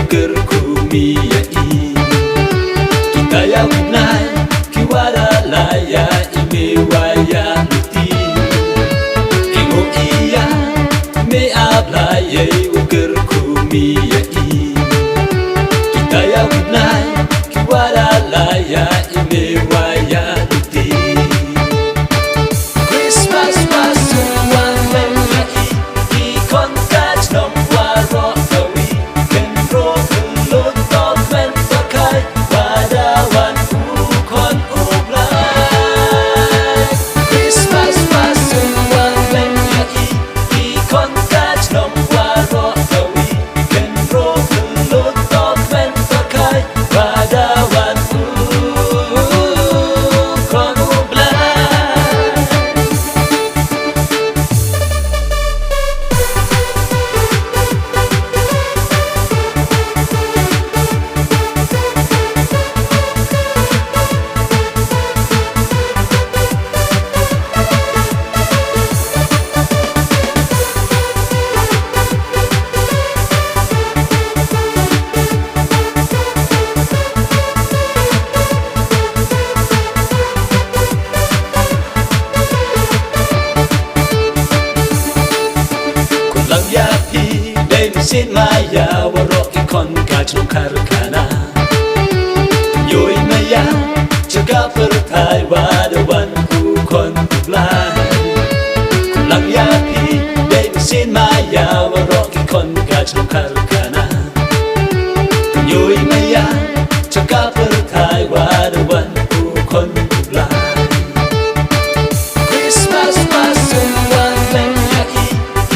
ukerku miyai kita ya winai kiwara laya imewaya luti ingo iya me ablaya ukerku miyai kita ya winai kiwara laya imewaya luti Christmas pasuan memyai ikon kaj nomwaro kawi kenro kelut tokmen pakai padawan ukon ublay Christmas pasuan memyai ikon kaj nomwaro kawi kenro kelut tokmen pakai padawan ukon ublay Lang yapi dai misin maya warok ikon kaj no karkana Yoi maya jaga pertai wadawan ukon ublay Lang yapi dai misin maya warok ikon kaj no karkana Yoi maya jaga pertai wadawan ukon ublay Christmas pasuan memyai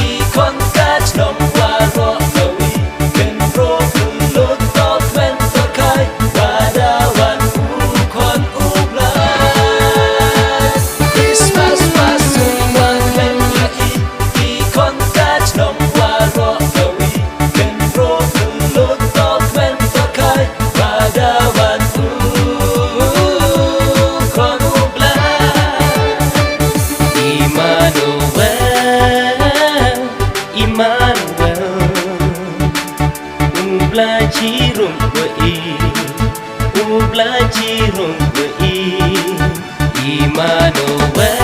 ikon kaj nomwaro kawi kenro kelut tokmen pakai padawan ukon ublay Christmas pasuan memyai ikon kaj nomwaro kawi kenro kelut tokmen pakai padawan ukon ublay Immanuel, ubla jirum wei, Immanuel,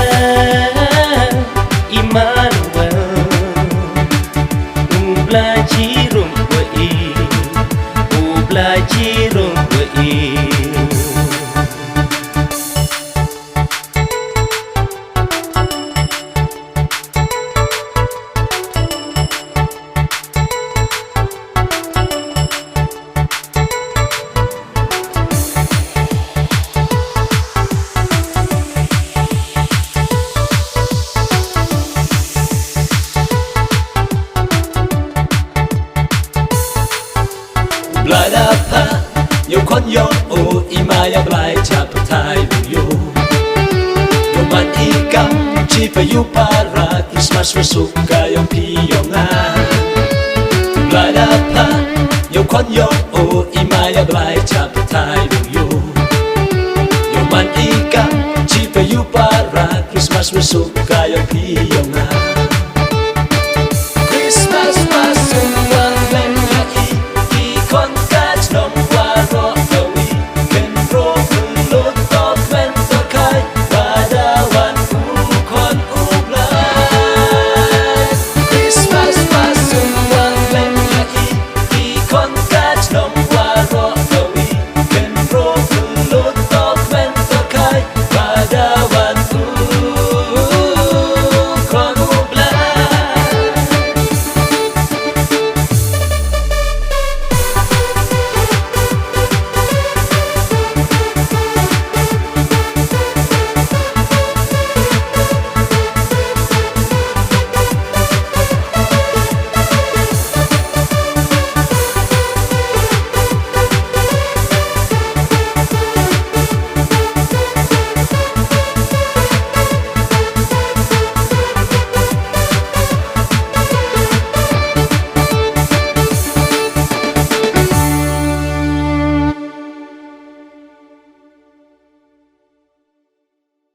ubla jirum wei. Blai dapa yo kon yo o imaya blai chap thai yo yo man ikam chi pa yu para Christmas suka yo pi yo nga Blai dapa yo kon yo o imaya blai chap thai yo yo man ikam chi pa yu para Christmas suka yo pi yo